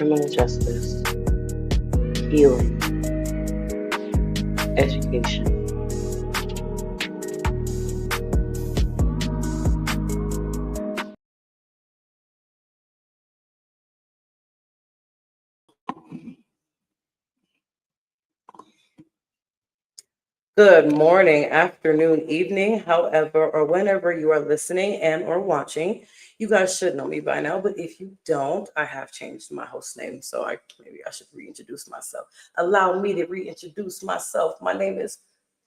criminal justice, healing, education. Good morning, afternoon, evening, however, or whenever you are listening and or watching. You guys should know me by now, but if you don't, I have changed my host name, so maybe I should reintroduce myself. Allow me to reintroduce myself. My name is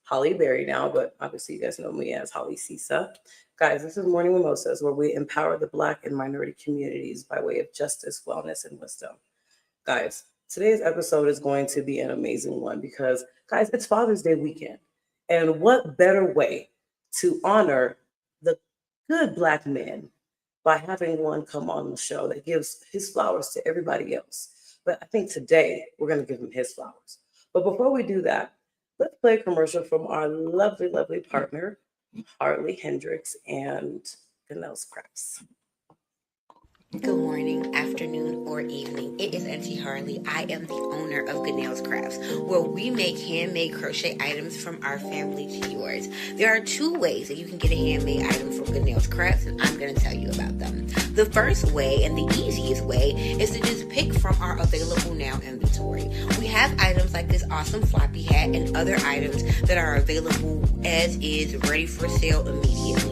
Holly Berry now, but obviously you guys know me as Holly Sisa. Guys, this is Morning Mimosas, where we empower the Black and minority communities by way of justice, wellness, and wisdom. Guys, today's episode is going to be an amazing one because, guys, it's Father's Day weekend. And what better way to honor the good Black men by having one come on the show that gives his flowers to everybody else? But I think today we're going to give him his flowers. But before we do that, let's play a commercial from our lovely, lovely partner, Harley Hendricks and Ganelle's Crafts. Good morning, afternoon, or evening. It is Auntie Harley. I am the owner of Ganelle's Crafts, where we make handmade crochet items from our family to yours. There are two ways that you can get a handmade item from Ganelle's Crafts, and I'm going to tell you about them. The first way, and the easiest way, is to just pick from our available now inventory. We have items like this awesome floppy hat and other items that are available as is, ready for sale immediately.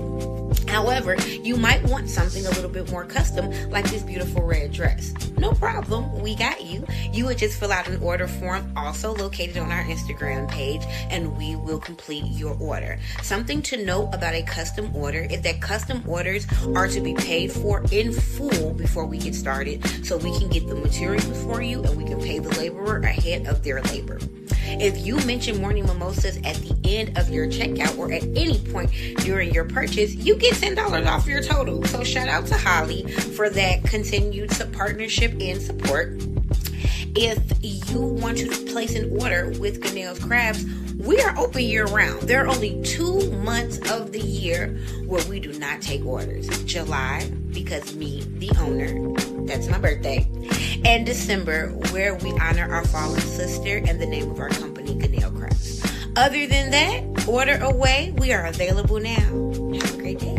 However, you might want something a little bit more custom, like this beautiful red dress. No problem, we got you. You would just fill out an order form, also located on our Instagram page, and we will complete your order. Something to note about a custom order is that custom orders are to be paid for in full before we get started, so we can get the materials for you and we can pay the laborer ahead of their labor. If you mention Morning Mimosas at the end of your checkout or at any point during your purchase, you get $10 off your total. So shout out to Holly for that continued partnership and support. If you want to place an order with Ganelle's Crafts, we are open year round. There are only 2 months of the year where we do not take orders. July, because me, the owner, that's my birthday, and December, where we honor our fallen sister and the name of our company, Ganelle Crafts. Other than that, order away. We are available now. Have a great day.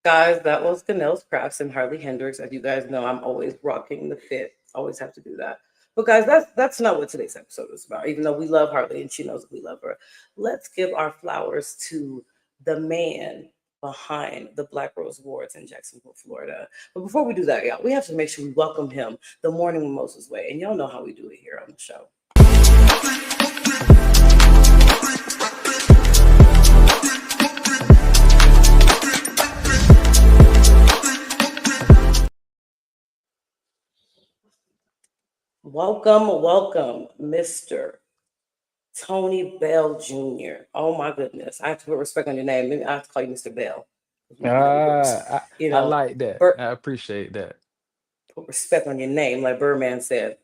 Guys, that was Ganelle's Crafts and Harley Hendricks. As you guys know, I'm always rocking the fit. Always have to do that. But guys, that's not what today's episode is about. Even though we love Harley and she knows that we love her, let's give our flowers to the man behind the Black Rose Awards in Jacksonville, Florida. But before we do that, y'all, we have to make sure we welcome him the Morning Mimosas way. And y'all know how we do it here on the show. Welcome, Mr. Tony Bell Jr. Oh my goodness. I have to put respect on your name. Maybe I have to call you Mr. Bell. I like that. I appreciate that. Put respect on your name, like Birdman said.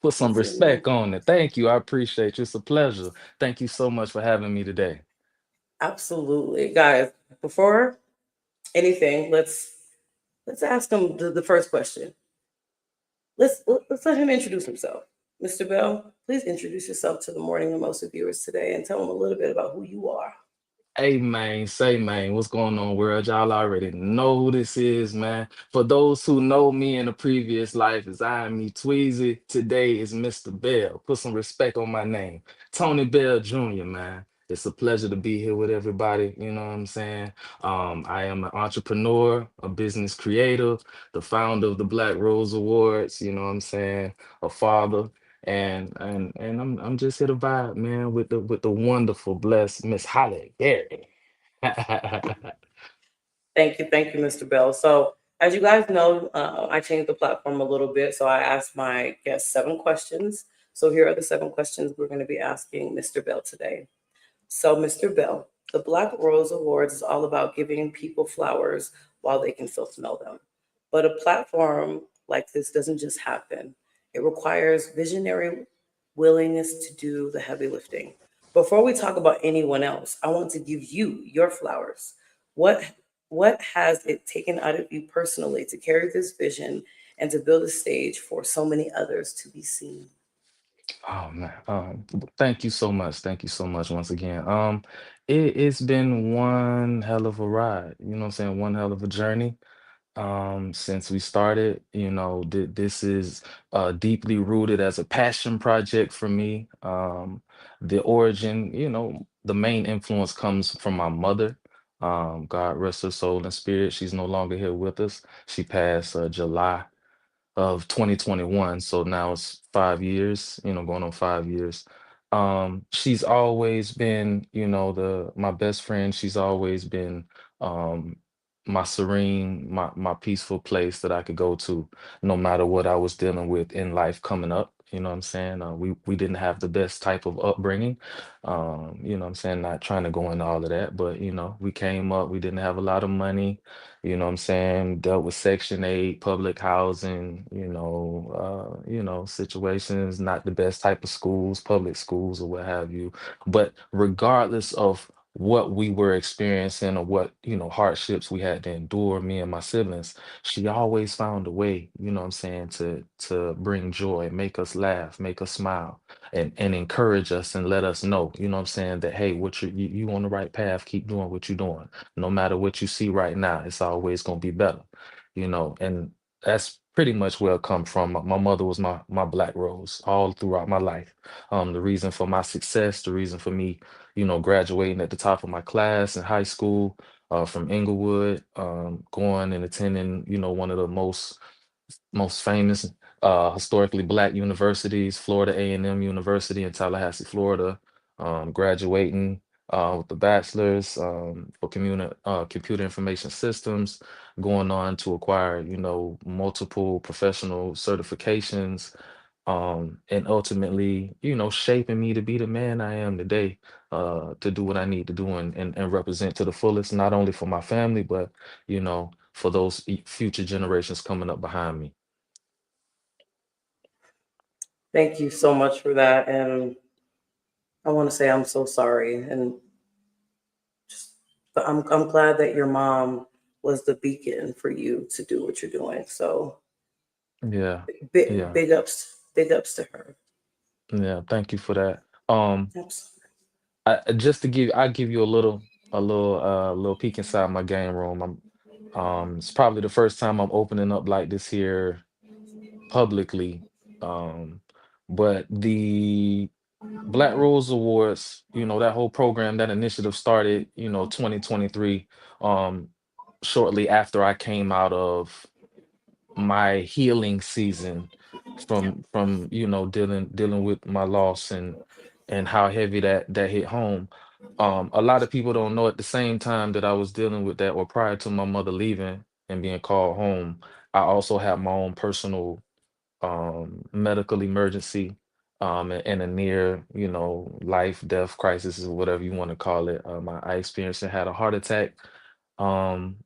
Put some respect on it. Thank you. I appreciate you. It's a pleasure. Thank you so much for having me today. Absolutely. Guys, before anything, let's ask him the first question. Let's let him introduce himself. Mr. Bell, please introduce yourself to the Morning Mimosa viewers today and tell them a little bit about who you are. Hey man, say man, what's going on, world? Y'all already know who this is, man. For those who know me in a previous life, as I am me Tweezy, today is Mr. Bell. Put some respect on my name. Tony Bell Jr., man. It's a pleasure to be here with everybody. You know what I'm saying? I am an entrepreneur, a business creator, the founder of the Black Rose Awards, you know what I'm saying? A father, and I'm just here to vibe, man, with the wonderful, blessed Miss Holly Berry. Thank you, Mr. Bell. So, as you guys know, I changed the platform a little bit. So, I asked my guests 7 questions. So, here are the 7 questions we're going to be asking Mr. Bell today. So, Mr. Bell, the Black Rose Awards is all about giving people flowers while they can still smell them. But a platform like this doesn't just happen, it requires visionary willingness to do the heavy lifting. Before we talk about anyone else, I want to give you your flowers. What what has it taken out of you personally to carry this vision and to build a stage for so many others to be seen? Oh man, thank you so much. Thank you so much once again. It's been one hell of a ride. You know what I'm saying? One hell of a journey. Since we started, this is deeply rooted as a passion project for me. The origin, the main influence comes from my mother. God rest her soul and spirit. She's no longer here with us. She passed July of 2021. So now it's 5 years, going on 5 years. She's always been, the my best friend. She's always been um my serene, my peaceful place that I could go to no matter what I was dealing with in life coming up. You know what I'm saying? We didn't have the best type of upbringing. You know what I'm saying? Not trying to go into all of that, but we came up, we didn't have a lot of money. You know what I'm saying? Dealt with Section 8, public housing, situations, not the best type of schools, public schools or what have you. But regardless of what we were experiencing or what, hardships we had to endure, me and my siblings, she always found a way, what I'm saying, to bring joy, make us laugh, make us smile, and encourage us and let us know, what I'm saying, that hey, you on the right path, keep doing what you're doing no matter what you see right now, it's always going to be better, and that's pretty much where it come from. My mother was my black rose all throughout my life. The reason for my success, the reason for me, graduating at the top of my class in high school, from Inglewood, going and attending, one of the most famous historically black universities, Florida A&M University in Tallahassee, Florida, graduating with the bachelor's for computer information systems, going on to acquire, multiple professional certifications, and ultimately, shaping me to be the man I am today, to do what I need to do and represent to the fullest, not only for my family, but, for those future generations coming up behind me. Thank you so much for that. And I want to say I'm so sorry. And just, but I'm glad that your mom was the beacon for you to do what you're doing. So Yeah, yeah, big ups to her. yeah. Thank you for that. Um, Absolutely. just I give you a little peek inside my game room. It's probably the first time I'm opening up like this here publicly. Um, but the Black Rose Awards, that whole program, that initiative started, 2023, um, shortly after I came out of my healing season from dealing with my loss and how heavy that hit home. A lot of people don't know at the same time that I was dealing with that, or prior to my mother leaving and being called home, I also had my own personal medical emergency, and a near, life death crisis, or whatever you want to call it. I experienced and had a heart attack,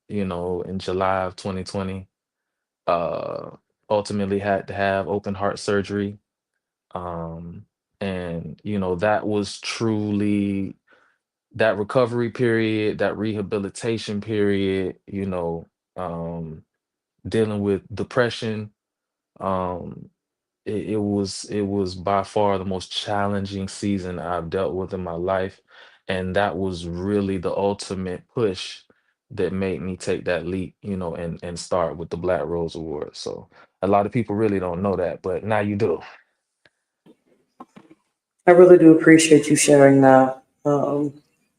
in July of 2020. uh Ultimately had to have open heart surgery. um and that was truly, that recovery period, that rehabilitation period, um dealing with depression. um it was by far the most challenging season I've dealt with in my life, and that was really the ultimate push that made me take that leap, and start with the Black Rose Award. So a lot of people really don't know that, but now you do. I really do appreciate you sharing that.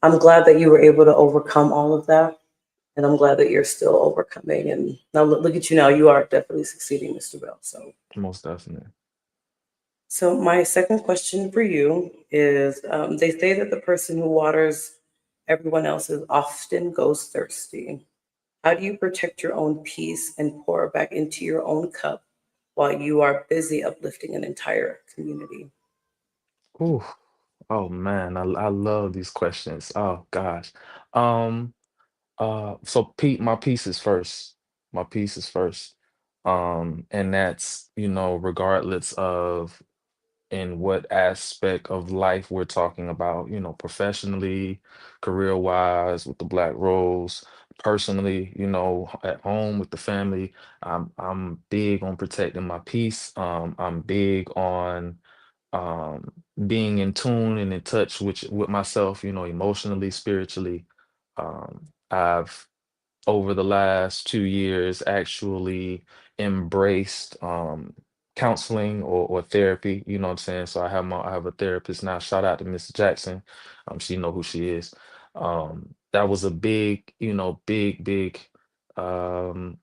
I'm glad that you were able to overcome all of that. And I'm glad that you're still overcoming. And now look at you now. You are definitely succeeding, Mr. Bell. Most definitely. So my second question for you is: they say that the person who waters everyone else's often goes thirsty. How do you protect your own peace and pour back into your own cup while you are busy uplifting an entire community? Ooh, oh man, I love these questions. Oh gosh. um so Pete, my piece is first. My piece is first. And that's, regardless of in what aspect of life we're talking about, professionally, career wise, with the black roles, personally, at home with the family. I'm big on protecting my peace. I'm big on um being in tune and in touch with myself, emotionally, spiritually. I've over the last 2 years actually embraced counseling or therapy, you know what I'm saying? So I have a therapist now. Shout out to Miss Jackson. She know who she is. That was a big, big um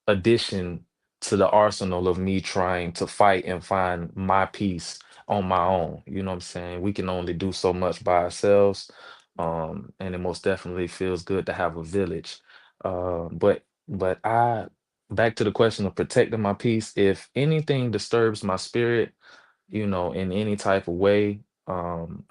addition to the arsenal of me trying to fight and find my peace on my own. You know what I'm saying? We can only do so much by ourselves. And it most definitely feels good to have a village. But I back to the question of protecting my peace. If anything disturbs my spirit, in any type of way.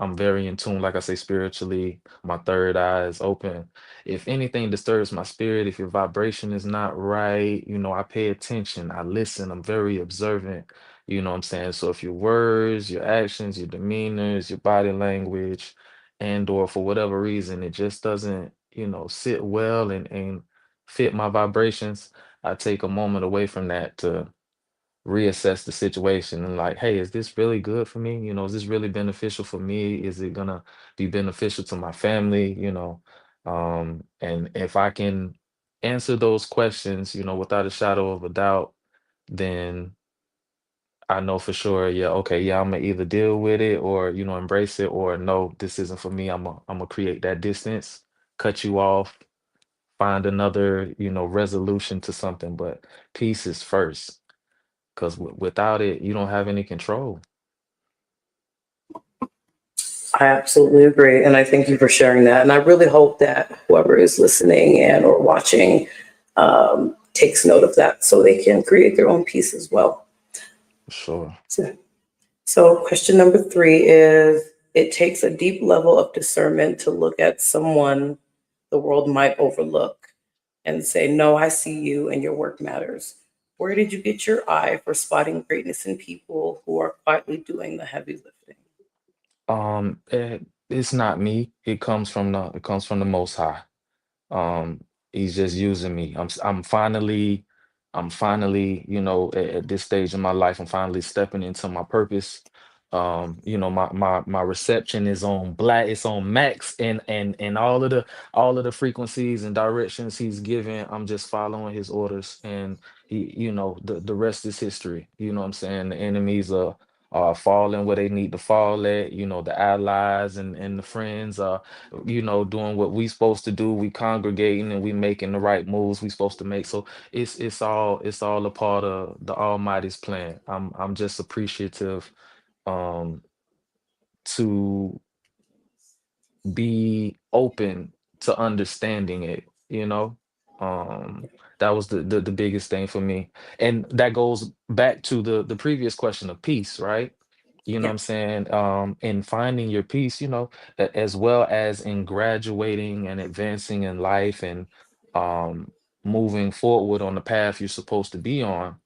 I'm very in tune, like I say, spiritually. My third eye is open. If anything disturbs my spirit, if your vibration is not right, I pay attention, I listen, I'm very observant, you know what I'm saying? So if your words, your actions, your demeanors, your body language, and or for whatever reason, it just doesn't, sit well and fit my vibrations, I take a moment away from that to reassess the situation and like, hey, is this really good for me? Is this really beneficial for me? Is it gonna be beneficial to my family? And if I can answer those questions, without a shadow of a doubt, then I know for sure, yeah, okay, yeah, I'm gonna either deal with it or, embrace it, or no, this isn't for me. I'm gonna create that distance, cut you off, find another, resolution to something. But peace is first, because without it, you don't have any control. I absolutely agree. And I thank you for sharing that. And I really hope that whoever is listening and or watching takes note of that so they can create their own piece as well. Sure. So, so question number three is it takes a deep level of discernment to look at someone the world might overlook and say, no, I see you and your work matters. Where did you get your eye for spotting greatness in people who are quietly doing the heavy lifting? It's not me. It comes from the Most High. Um, he's just using me. I'm finally, at this stage in my life, I'm finally stepping into my purpose. My reception is on black, it's on max, and all of the frequencies and directions he's given, I'm just following his orders, and the rest is history. You know what I'm saying? The enemies are falling where they need to fall at. The allies and the friends are doing what we supposed to do. We congregating and we making the right moves we supposed to make. So it's all a part of the Almighty's plan. I'm just appreciative um to be open to understanding it, you know? Um, that was the biggest thing for me. And that goes back to the previous question of peace, right? You know what Yeah. I'm saying? In finding your peace, as well as in graduating and advancing in life and um moving forward on the path you're supposed to be on.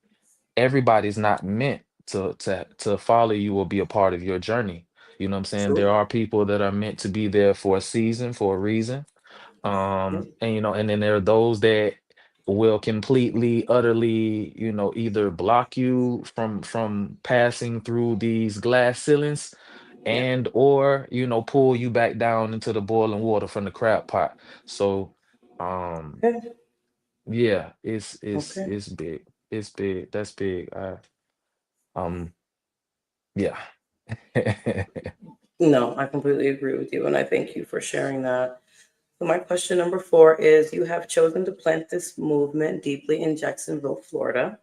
Everybody's not meant to follow you or be a part of your journey. You know what I'm saying? There True. are people that are meant to be there for a season, for a reason. Yeah. And then there are those that will completely, utterly, either block you from passing through these glass ceilings Yeah. and or, pull you back down into the boiling water from the crab pot. So um Okay. yeah, it's Okay. it's big. It's big. That's big. Um, yeah. No, I completely agree with you. And I thank you for sharing that. So, my question number four is you have chosen to plant this movement deeply in Jacksonville, Florida.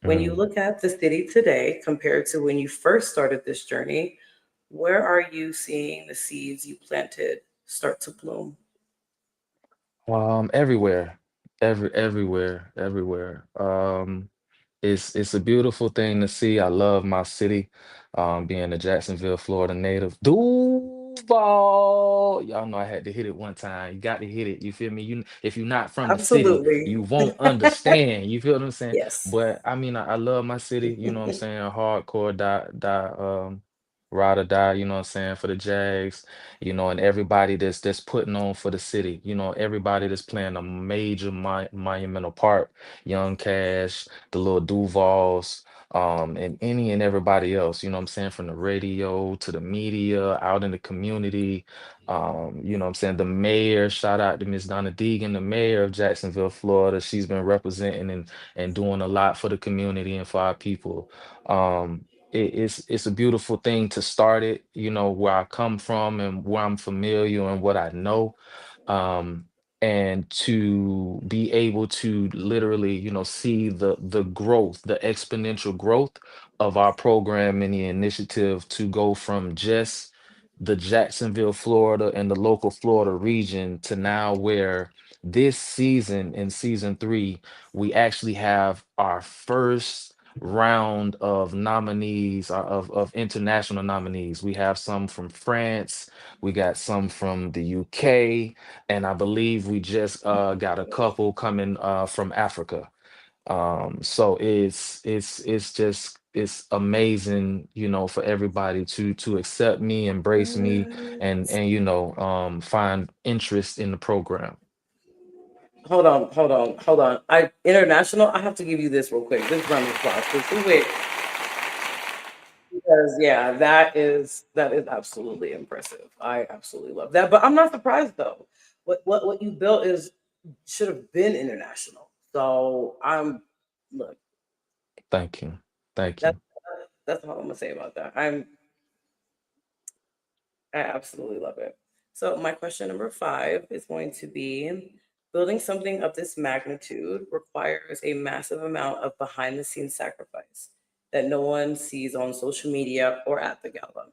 When you Mm. look at the city today compared to when you first started this journey, where are you seeing the seeds you planted start to bloom? Everywhere, everywhere. It's a beautiful thing to see. I love my city. Being a Jacksonville, Florida native. Dude. Duval. Y'all know I had to hit it one time. You got to hit it. You feel me? You if you're not from the city, Absolutely. you won't understand. You feel what I'm saying? Yes. But I mean, I love my city. You know what I'm saying? Hardcore, ride or die. You know what I'm saying, for the Jags. You know, and everybody that's putting on for the city. You know, everybody that's playing a major monumental part. Young Cash, the little Duvals, and any and everybody else, you know what I'm saying, from the radio to the media, out in the community. You know what I'm saying, the mayor, shout out to Miss Donna Deegan, the mayor of Jacksonville, Florida. She's been representing and doing a lot for the community and for our people. It's a beautiful thing to start it, you know, where I come from and where I'm familiar and what I know, um, and to be able to literally, you know, see the growth, the exponential growth of our program and the initiative to go from just the Jacksonville, Florida, and the local Florida region to now where this season, in season 3, we actually have our first round of nominees, of international nominees. We have some from France, we got some from the UK, and I believe we just got a couple coming from Africa. So it's just it's amazing, you know, for everybody to accept me, embrace me, and you know, find interest in the program. Hold on. I international. I have to give you this real quick. This round of applause. Wait, because yeah, that is absolutely impressive. I absolutely love that. But I'm not surprised though. What you built is should have been international. So I'm look. Thank you, thank That's you. that's all I'm gonna say about that. I absolutely love it. So, my question number 5 is going to be building something of this magnitude requires a massive amount of behind the scenes sacrifice that no one sees on social media or at the gala.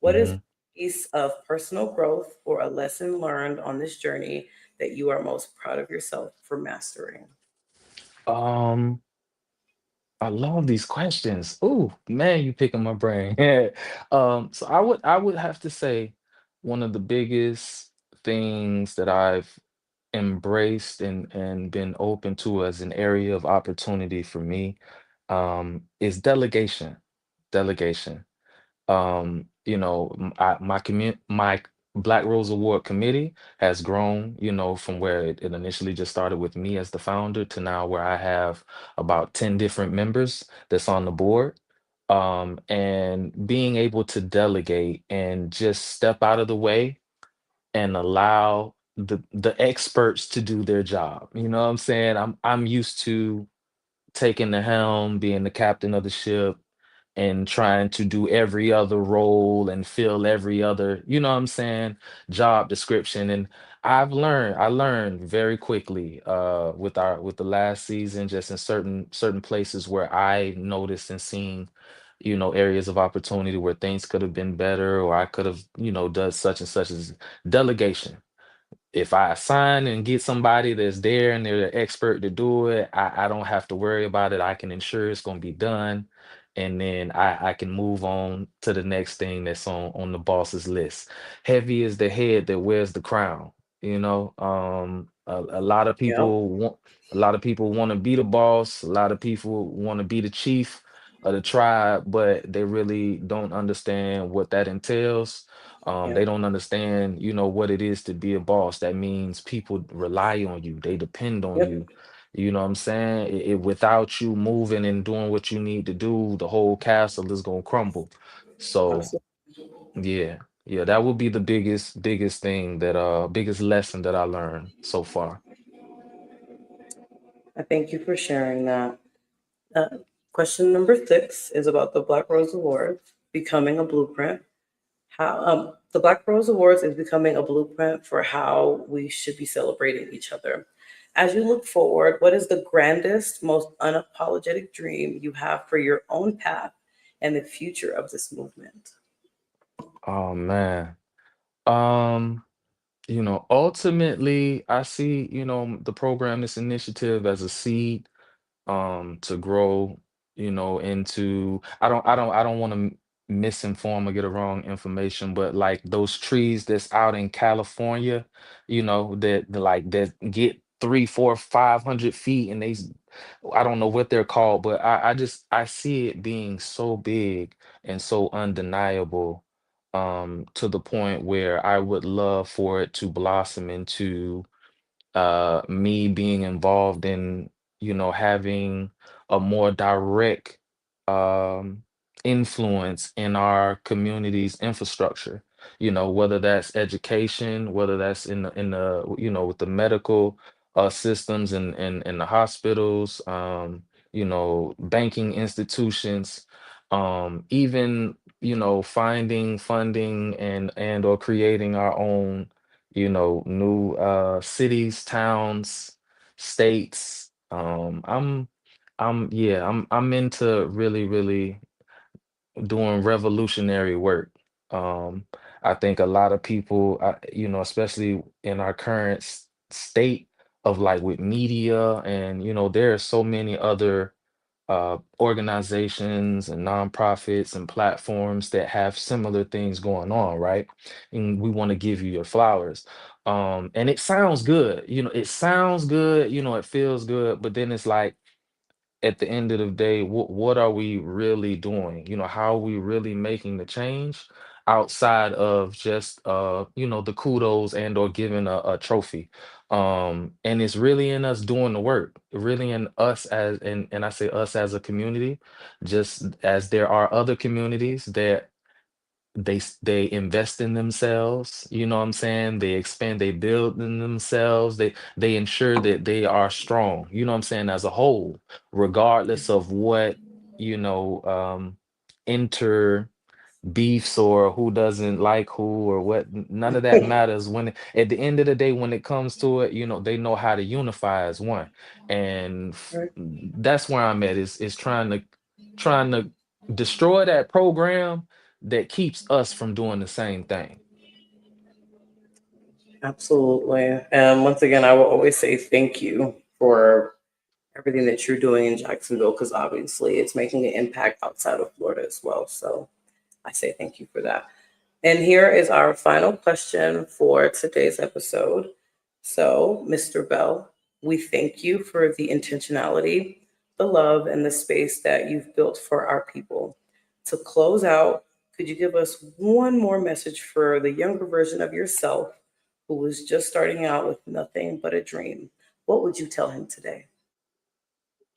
What is a Mhm. piece of personal growth or a lesson learned on this journey that you are most proud of yourself for mastering? Um, I love these questions. Ooh, man, you picking my brain. So I would have to say one of the biggest things that I've embraced and been open to as an area of opportunity for me, is delegation. Delegation. You know, my Black Rose Award committee has grown, you know, from where it initially just started with me as the founder to now where I have about 10 different members that's on the board. And being able to delegate and just step out of the way and allow the experts to do their job. You know what I'm saying? I'm used to taking the helm, being the captain of the ship, and trying to do every other role and fill every other, you know what I'm saying, job description. And I learned very quickly with the last season, just in certain places where I noticed and seen, you know, areas of opportunity where things could have been better, or I could have, you know, done such and such as delegation. If I assign and get somebody that's there and they're the expert to do it, I don't have to worry about it. I can ensure it's going to be done. And then I can move on to the next thing that's on the boss's list. Heavy is the head that wears the crown. You know, a lot of Yep, people want a lot of people want to be the boss. A lot of people want to be the chief of the tribe, but they really don't understand what that entails. They yep, don't understand, you know, what it is to be a boss. That means people rely on you, they depend on yep, you. You know what I'm saying? Without you moving and doing what you need to do, the whole castle is gonna crumble. So absolutely. yeah, yeah, that would be the biggest thing that biggest lesson that I learned so far. I thank you for sharing that. Uh, Question number 6 is about the Black Rose Awards becoming a blueprint. How the Black Rose Awards is becoming a blueprint for how we should be celebrating each other. As you look forward, what is the grandest, most unapologetic dream you have for your own path and the future of this movement? Oh man. Um, you know, ultimately I see, you know, the program, this initiative as a seed to grow, you know, into I don't want to misinform or get a wrong information, but like those trees that's out in California, that get 3, 4, 500 feet, and I don't know what they're called, but I see it being so big and so undeniable, to the point where I would love for it to blossom into me being involved in, having a more direct um, influence in our community's infrastructure. Whether that's education, whether that's with the medical systems and the hospitals, banking institutions, even, finding funding and or creating our own, new cities, towns, states. I'm into really, really doing revolutionary work. Um, I think a lot of people, especially in our current state of like with media, and there are so many other organizations and nonprofits and platforms that have similar things going on, right? And we want to give you your flowers. And it sounds good, it sounds good, it feels good, but then it's like at the end of the day, what are we really doing? How are we really making the change outside of just the kudos and or giving a trophy? And it's really in us doing the work, really in us and I say us as a community, just as there are other communities that they invest in themselves, what I'm saying? They expand, they build in themselves, they ensure that they are strong, what I'm saying, as a whole, regardless of what, you know, inter beefs or who doesn't like who or what, none of that matters at the end of the day, when it comes to it, they know how to unify as one. And Right. that's where I'm at, is trying to destroy that program that keeps us from doing the same thing. Absolutely. And once again, I will always say thank you for everything that you're doing in Jacksonville, because obviously it's making an impact outside of Florida as well. So I say thank you for that. And here is our final question for today's episode. So, Mr. Bell, we thank you for the intentionality, the love, and the space that you've built for our people. To close out, could you give us one more message for the younger version of yourself who was just starting out with nothing but a dream? What would you tell him today?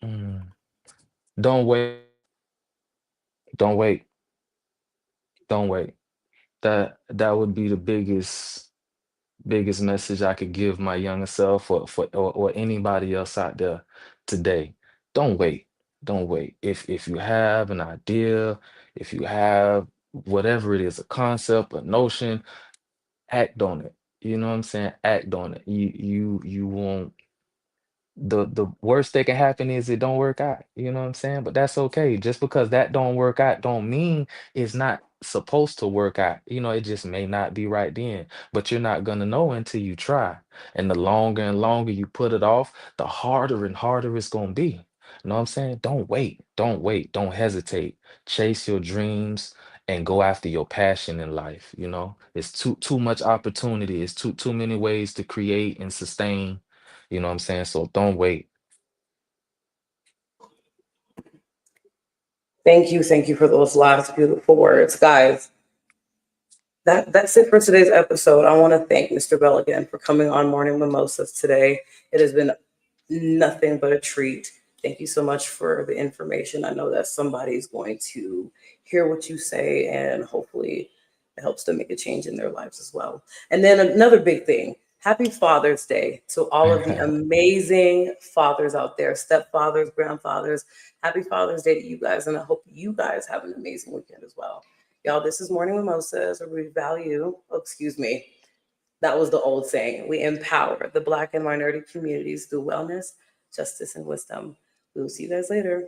Mm. Don't wait, don't wait, don't wait. That would be the biggest message I could give my younger self, or anybody else out there today. Don't wait. Don't wait. If you have an idea, if you have whatever it is, a concept, a notion, act on it. You know what I'm saying? Act on it. You won't, the worst that can happen is it don't work out. You know what I'm saying? But that's okay. Just because that don't work out don't mean it's not supposed to work out. It just may not be right then. But you're not gonna know until you try. And the longer and longer you put it off, the harder and harder it's gonna be. You know what I'm saying? Don't wait. Don't wait. Don't hesitate. Chase your dreams and go after your passion in life. It's too much opportunity. It's too many ways to create and sustain, what I'm saying? So don't wait. Thank you for those last beautiful words. Guys, that's it for today's episode. I want to thank Mr. Bell again for coming on Morning Mimosas today. It has been nothing but a treat. Thank you so much for the information. I know that somebody's going to hear what you say, and hopefully it helps them make a change in their lives as well. And then another big thing, happy Father's Day to all of the amazing fathers out there, stepfathers, grandfathers. Happy Father's Day to you guys. And I hope you guys have an amazing weekend as well. Y'all, this is Morning Mimosas, where we value, oh, excuse me, that was the old saying. We empower the Black and minority communities through wellness, justice, and wisdom. We will see you guys later.